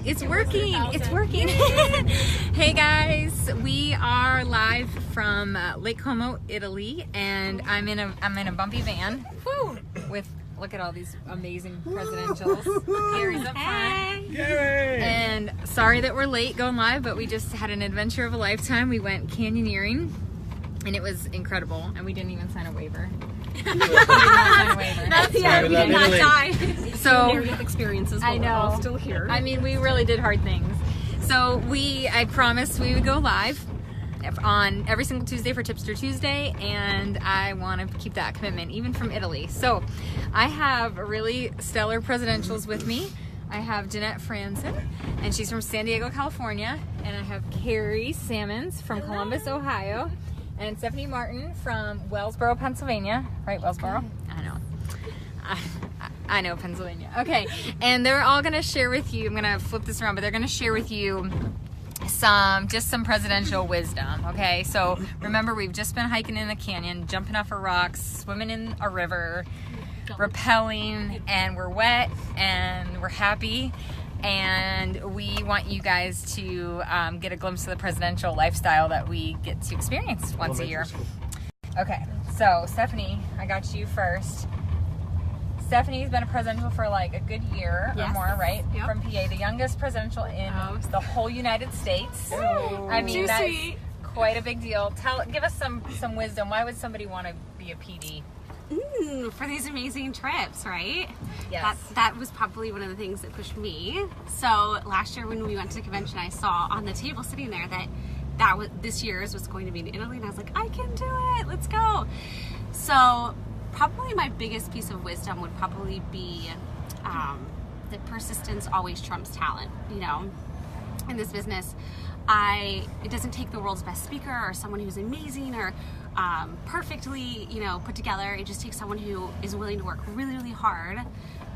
It's working. It's working. Hey guys, we are live from Lake Como, Italy, and I'm in a bumpy van. Woo! With look at all these amazing presidentials. Gary's up front. Yay! And sorry that we're late going live, but we just had an adventure of a lifetime. We went canyoneering, and it was incredible. And we didn't even sign a waiver. We did not sign a waiver. Yeah, we did not die. So near-death experiences. I know. We're all still here. I mean, we really did hard things. So I promised we would go live on every single Tuesday for Tipster Tuesday, and I want to keep that commitment even from Italy. So I have really stellar presidentials with me. I have Jeanette Franzen, and she's from San Diego, California, and I have Carrie Sammons from Columbus, Ohio, and Stephanie Martin from Wellsboro, Pennsylvania. Right, Wellsboro? I know. I know Pennsylvania. Okay, and they're all going to share with you, I'm going to flip this around, but they're going to share with you some presidential wisdom, okay? So remember, we've just been hiking in a canyon, jumping off of rocks, swimming in a river, rappelling, and we're wet and we're happy, and we want you guys to get a glimpse of the presidential lifestyle that we get to experience once a year. Okay, so Stephanie, I got you first. Stephanie's been a presidential for like a good year or more, right? Yep. From PA, the youngest presidential in the whole United States. I mean, that's quite a big deal. Give us some wisdom. Why would somebody want to be a PD? For these amazing trips, right? Yes. That was probably one of the things that pushed me. So last year when we went to the convention, I saw on the table sitting there that was this year's was going to be in Italy, and I was like, I can do it. Let's go. So probably my biggest piece of wisdom would probably be that persistence always trumps talent. You know, in this business, it doesn't take the world's best speaker or someone who's amazing or perfectly, put together. It just takes someone who is willing to work really, really hard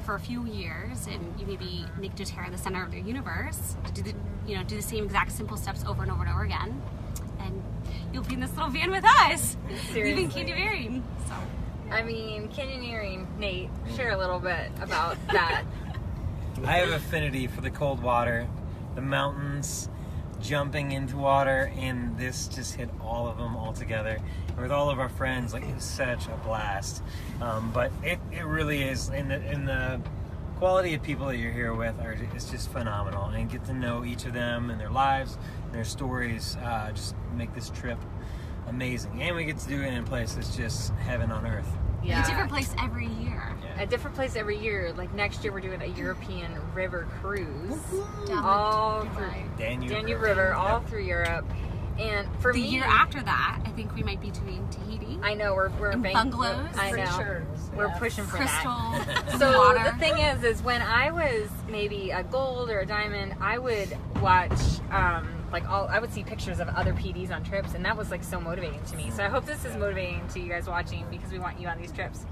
for a few years, and you maybe make doTERRA the center of their universe to do the same exact simple steps over and over and over again, and you'll be in this little van with us, leaving canyoneering. So. I mean, canyoneering, Nate, share a little bit about that. I have affinity for the cold water, the mountains, jumping into water, and this just hit all of them all together. And with all of our friends, like, it was such a blast. But it really is, and the quality of people that you're here with is just phenomenal. And get to know each of them and their lives, and their stories, just make this trip amazing. And we get to do it in a place that's just heaven on earth. Yeah. A different place every year. Yeah. A different place every year. Like next year, we're doing a European river cruise, Down all through Danube River, all through Europe. And for the me, year after that, I think we might be doing Tahiti. I know we're and bungalows. I know Sure. we're pushing for Crystal that. So water. the thing is when I was maybe a gold or a diamond, I would watch I would see pictures of other PDs on trips, and that was like so motivating to me. So I hope this is motivating to you guys watching, because we want you on these trips.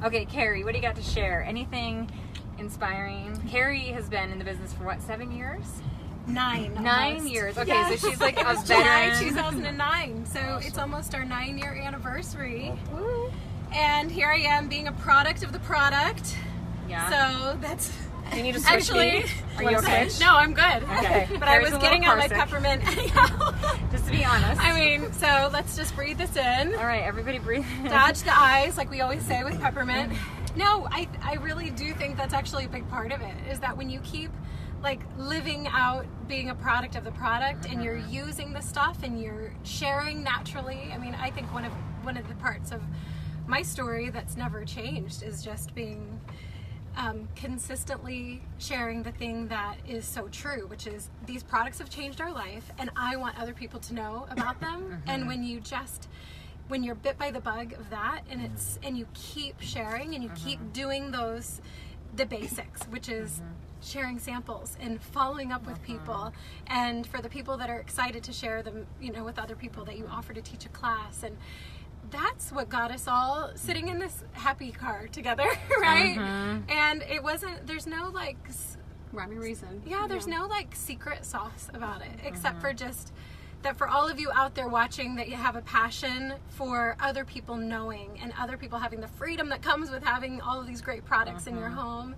Okay, Carrie, what do you got to share? Anything inspiring? Carrie has been in the business for what, 7 years? 9 years. Okay, Yeah. so she's like a July veteran. 2009. So it's almost our 9-year anniversary. And here I am being a product of the product. Yeah. So that's You need to switch actually. me? Are you okay? No, I'm good. Okay. But I Carrie's was a getting little out my carsick. peppermint. Just to be honest. I mean, so let's just breathe this in. All right, everybody breathe. Dodge the eyes, like we always say with peppermint. No, I really do think that's actually a big part of it, is that when you keep like living out being a product of the product, and you're using the stuff and you're sharing naturally. I mean, I think one of the parts of my story that's never changed is just being consistently sharing the thing that is so true, which is these products have changed our life, and I want other people to know about them. And when you're bit by the bug of that, and you keep sharing and you keep doing the basics, which is sharing samples and following up with people, and for the people that are excited to share them, with other people, that you offer to teach a class, and that's what got us all sitting in this happy car together, right? And there's no Rhyme or reason. Yeah, there's no secret sauce about it, except for just that for all of you out there watching, that you have a passion for other people knowing, and other people having the freedom that comes with having all of these great products in your home.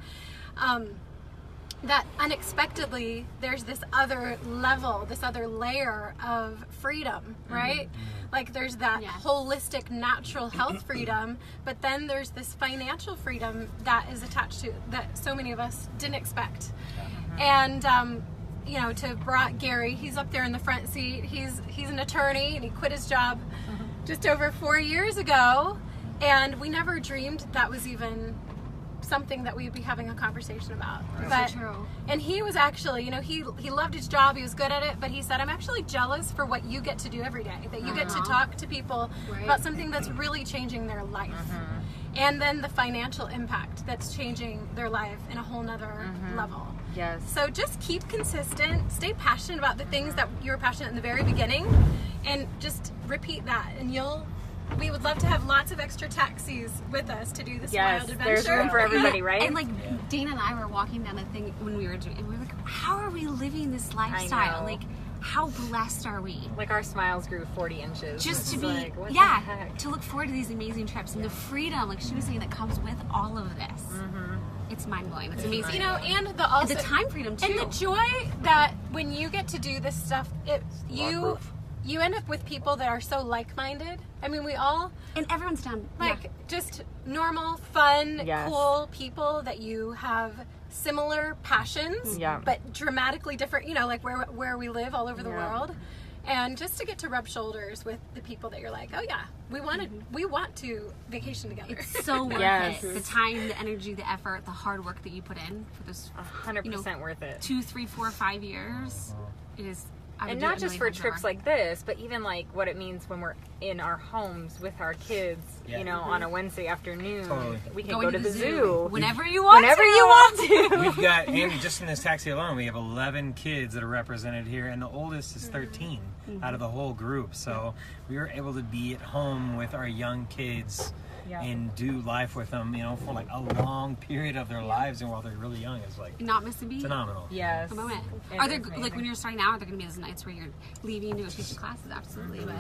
that unexpectedly there's this other level, this other layer of freedom, right? Like there's that holistic natural health freedom, but then there's this financial freedom that is attached to that so many of us didn't expect. And you know, to Gary, he's up there in the front seat. He's an attorney and he quit his job just over 4 years ago, and we never dreamed that was even something that we'd be having a conversation about. But So true. and he was actually, you know, he loved his job, he was good at it, but he said, I'm actually jealous for what you get to do every day, that you get to talk to people about something that's really changing their life. And then the financial impact that's changing their life in a whole nother level. Yes. So just keep consistent, stay passionate about the things that you were passionate in the very beginning, and just repeat that, and we would love to have lots of extra taxis with us to do this wild adventure. There's room for everybody, right? And like Dana and I were walking down the thing when we were doing, and we were like, how are we living this lifestyle? know. Like, how blessed are we? Like our smiles grew 40 inches. Just to It's be, like, what the heck? to look forward to these amazing trips and the freedom, like she was saying, that comes with all of this. It's mind blowing. It's amazing. You know, and the also the time freedom too. and the joy that when you get to do this stuff, you end up with people that are so like-minded. I mean, we all and everyone's down. just normal, fun, Yes. cool people that you have similar passions, Yeah. but dramatically different. You know, like where we live all over the world, and just to get to rub shoulders with the people that you're like, oh yeah, we want to vacation together. It's so worth Yes. it. The time, the energy, the effort, the hard work that you put in for those 100% worth it. 2, 3, 4, 5 years. It is. I would And do it not a just million for times trips over. like this, but even like what it means when we're in our homes with our kids, Yeah. you know, on a Wednesday afternoon. Totally. We can Going go to the zoo. whenever you want. Whenever to. you want to. We've got, and just in this taxi alone, we have 11 kids that are represented here, and the oldest is 13 out of the whole group. So we were able to be at home with our young kids Yeah. and do life with them, you know, for like a long period of their lives, and while they're really young, it's like Not miss a beat. phenomenal. Yes. A moment. It Are there is like amazing. when you're starting out? Are there going to be those nights where you're leaving to go teach classes? Absolutely, but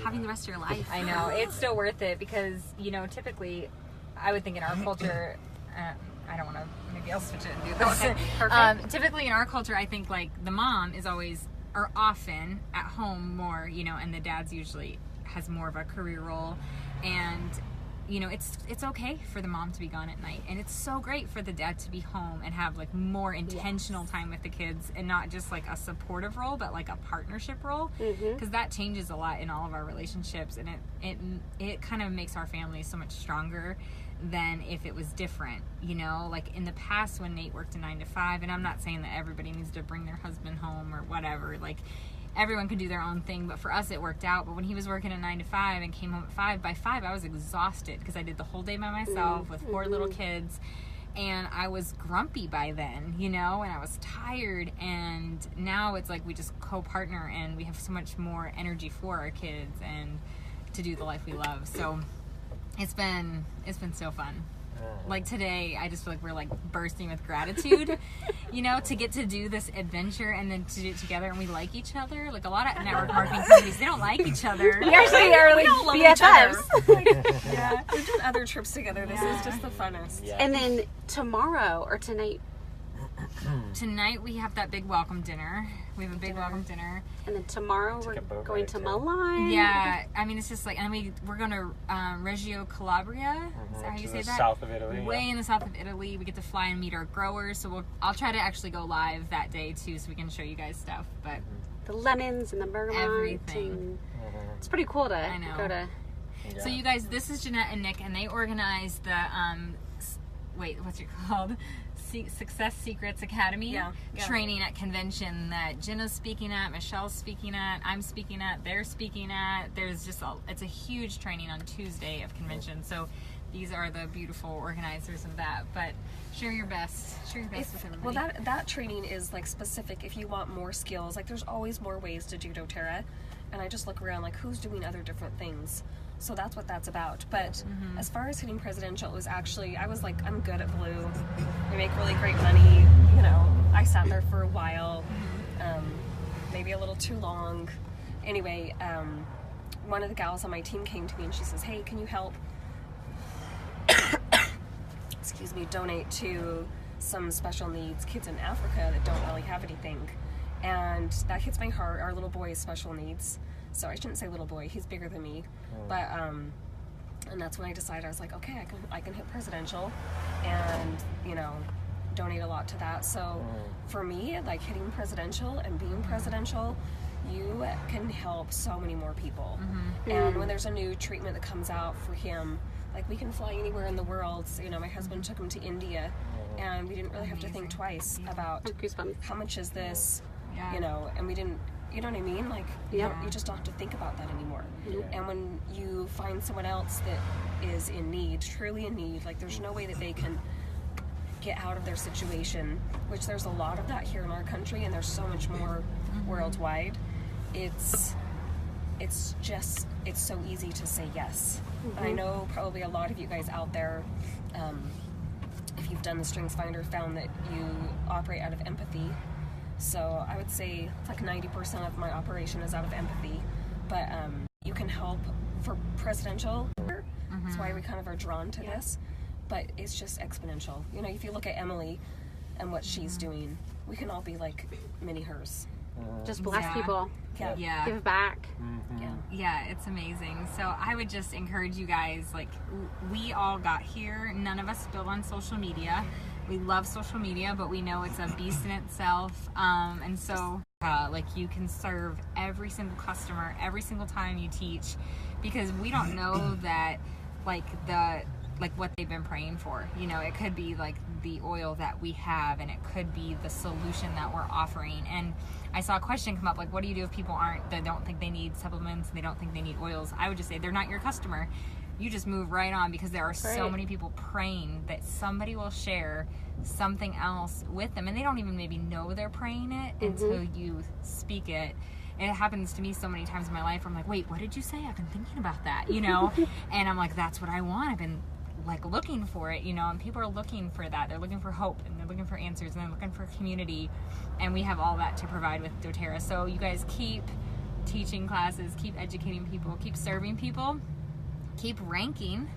having the rest of your life. I know. It's still worth it because, you know, typically, I would think in our culture, I don't want to, maybe I'll switch it and do this. Okay, perfect. Typically in our culture, I think like the mom is always, or often, at home more, you know, and the dad's usually has more of a career role. And, you know, it's okay for the mom to be gone at night, and it's so great for the dad to be home and have like more intentional time with the kids, and not just like a supportive role, but like a partnership role, because that changes a lot in all of our relationships, and it kind of makes our family so much stronger than if it was different, you know. Like in the past when Nate worked a 9 to 5, and I'm not saying that everybody needs to bring their husband home or whatever, like everyone could do their own thing, but for us it worked out. But when he was working a 9 to 5 and came home at 5, by 5 I was exhausted because I did the whole day by myself with 4 little kids, and I was grumpy by then, you know, and I was tired. And now it's like we just co-partner, and we have so much more energy for our kids and to do the life we love. So it's been so fun. Like today, I just feel like we're like bursting with gratitude, you know, to get to do this adventure and then to do it together, and we like each other. Like a lot of network marketing companies, they don't like each other. We actually are like don't love each other. BFFs. Yeah. We've done other trips together. This is just the funnest. Yeah. And then tomorrow or tonight, Tonight we have that big welcome dinner. We have a big welcome dinner. and then tomorrow we're a boat going ride, to too. Milan. Yeah, I mean it's just like, and we're going to Reggio Calabria. Is that how you to say the that? south of Italy. Way in the south of Italy. We get to fly and meet our growers. So I'll try to actually go live that day too, so we can show you guys stuff. But The lemons and the bergamot. Everything. and it's pretty cool to I know. go to. Yeah. So you guys, this is Jeanette and Nick, and they organized the what's it called? Success Secrets Academy Yeah. training at convention that Jenna's speaking at, Michelle's speaking at, I'm speaking at, they're speaking at. There's just it's a huge training on Tuesday of convention. So these are the beautiful organizers of that. But share your best with everybody. Well, that training is like specific if you want more skills. Like there's always more ways to do doTERRA, and I just look around like who's doing other different things. So that's what that's about. But as far as hitting presidential, it was actually, I was like, I'm good at Blue. They make really great money. You know, I sat there for a while, maybe a little too long. Anyway, one of the gals on my team came to me and she says, hey, can you help, excuse me, donate to some special needs kids in Africa that don't really have anything. And that hits my heart. Our little boy is special needs. So I shouldn't say little boy, he's bigger than me. But and that's when I decided, I was like, okay, I can hit presidential and, you know, donate a lot to that. So for me, like hitting presidential and being presidential, you can help so many more people. And when there's a new treatment that comes out for him, like we can fly anywhere in the world. So, you know, my husband took him to India, and we didn't really have to think twice about Goosebumps. how much is this, you know, and we didn't, you know what I mean? Like, you just don't have to think about that anymore. And when you find someone else that is in need, truly in need, like there's no way that they can get out of their situation, which there's a lot of that here in our country, and there's so much more worldwide. It's so easy to say yes. And I know probably a lot of you guys out there, if you've done the Strengths Finder, found that you operate out of empathy. So I would say like 90% of my operation is out of empathy, but you can help for presidential. That's why we kind of are drawn to this, but it's just exponential. You know, if you look at Emily and what she's doing, we can all be like mini hers. Just bless people. Yeah. Give back. Yeah, it's amazing. So I would just encourage you guys, like, we all got here. None of us built on social media. We love social media, but we know it's a beast in itself. And so, like, you can serve every single customer every single time you teach, because we don't know that, like, what they've been praying for. You know, it could be like the oil that we have, and it could be the solution that we're offering. And I saw a question come up, like, what do you do if people they don't think they need supplements, and they don't think they need oils? I would just say they're not your customer. You just move right on, because there are so many people praying that somebody will share something else with them, and they don't even maybe know they're praying it until you speak it. And it happens to me so many times in my life where I'm like, wait, what did you say? I've been thinking about that, you know? And I'm like, that's what I want. I've been like looking for it, you know, and people are looking for that. They're looking for hope, and they're looking for answers, and they're looking for community, and we have all that to provide with doTERRA. So you guys keep teaching classes, keep educating people, keep serving people, keep ranking,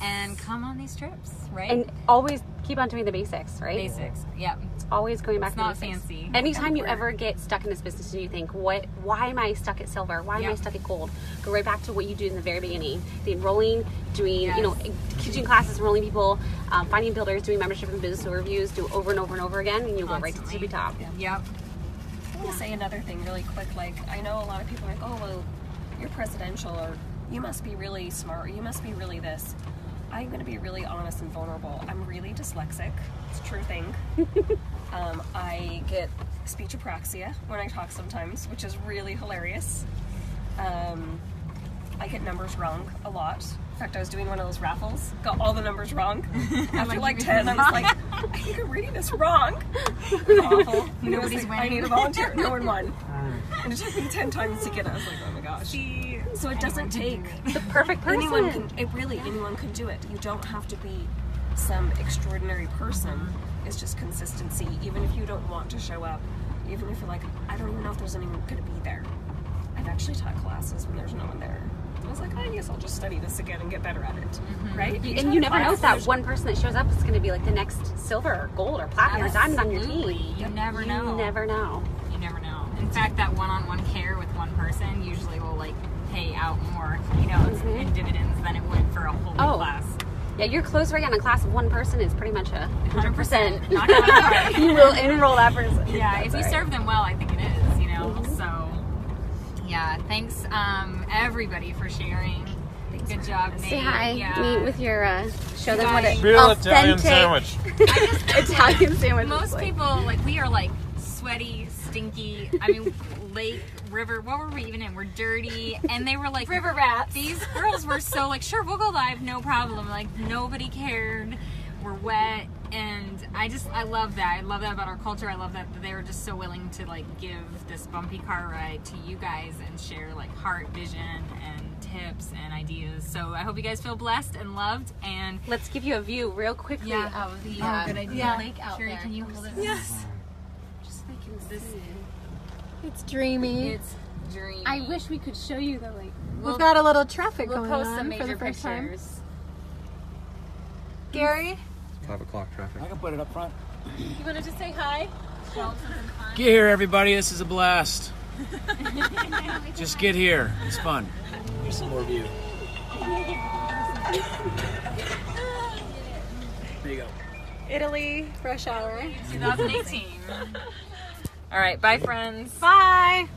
and come on these trips, right? And always keep on doing the basics, right? Basics, yep. Always going back It's to the not basics. fancy. Anytime you ever get stuck in this business and you think, why am I stuck at silver? Why am I stuck at gold? Go right back to what you do in the very beginning. The enrolling, doing, you know, teaching classes, enrolling people, finding builders, doing membership and business overviews, do over and over and over again, and you'll go right to the tippy top. Yep. I want to say another thing really quick. Like, I know a lot of people are like, oh, well, you're presidential, or you must be really smart, or you must be really this. I'm going to be really honest and vulnerable. I'm really dyslexic. It's a true thing. I get speech apraxia when I talk sometimes, which is really hilarious. I get numbers wrong a lot. In fact, I was doing one of those raffles, got all the numbers wrong. After like 10, I was like, I think I'm reading this wrong. Awful. Nobody's winning. I need a volunteer. No one won. And it took me 10 times to get it. I was like, oh my gosh. So it doesn't take The perfect person. anyone can do it. You don't have to be some extraordinary person. It's just consistency. Even if you don't want to show up, even if you're like, I don't even know if there's anyone going to be there. I've actually taught classes when there's no one there. I was like, I guess I'll just study this again and get better at it, right? And you never know if that one person that shows up is going to be like the next silver or gold or platinum or diamond on your team. You never know. You never know. You never know. In fact, that one-on-one care with one person usually will like pay out more, you know, in dividends than it would for a whole class. Yeah, your close rate on a class of one person is pretty much 100%. Not gonna lie. You will enroll that person. Yeah, if you serve them well, I think it is, you know. So, yeah, thanks everybody for sharing. Good job, Nate. Say hi. Yeah. Meet with your, show them what it Real Italian sandwich. Italian sandwich. Most people, like, we are like sweaty, stinky. I mean, lake, river, what were we even in? We're dirty. And they were like, River rats. These girls were so like, sure, we'll go live, no problem. Like, nobody cared. We're wet. And I love that. I love that about our culture. I love that they were just so willing to like give this bumpy car ride to you guys and share like heart, vision, and tips and ideas. So I hope you guys feel blessed and loved. And Let's give you a view real quickly of the good idea. lake out Sherry, there. can you hold it? Yes. Just so they can This see. It's dreamy. It's dreamy. I wish we could show you the lake. We'll- We've got a little traffic We'll going post on some for major the first time. pictures. Gary, 5 o'clock traffic. I can put it up front. You want to just say hi? Get here, everybody. This is a blast. Just get here. It's fun. Here's some more view. There you go. Italy rush hour. 2018. All right, bye, friends. Bye.